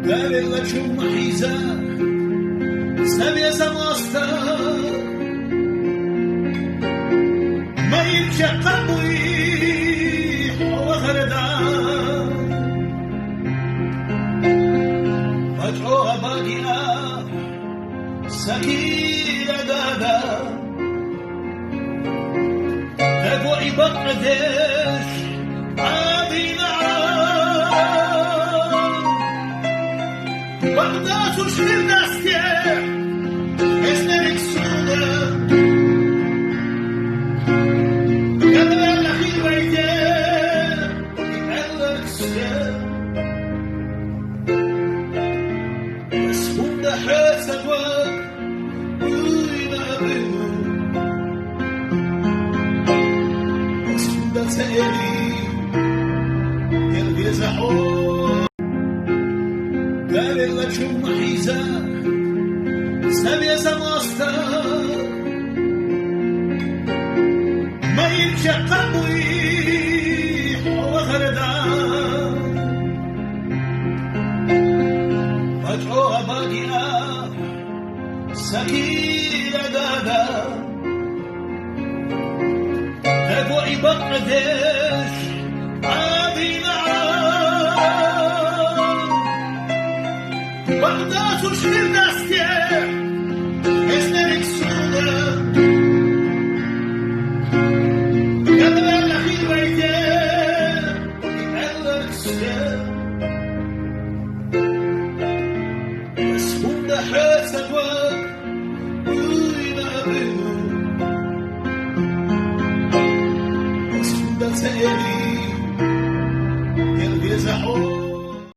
Darilla ciuma hiza Snabia zamasta Ma yibqa qalbi وغردا فجعوها باقية سكينة دادا تقوعي بقدش عادينا بغداد وشغل ناسكي اسنرك سودة قبل الأخير بيتين بس هم حاسد وينابلوا بس هم تسألي قلبي زحور دار لك شو محيزة سنبي زماستا ما يمشي قلبي وغردان فجعوها باقية سكينة دادا تقوعي بقدش عادينا بغداد وشغل ناسكي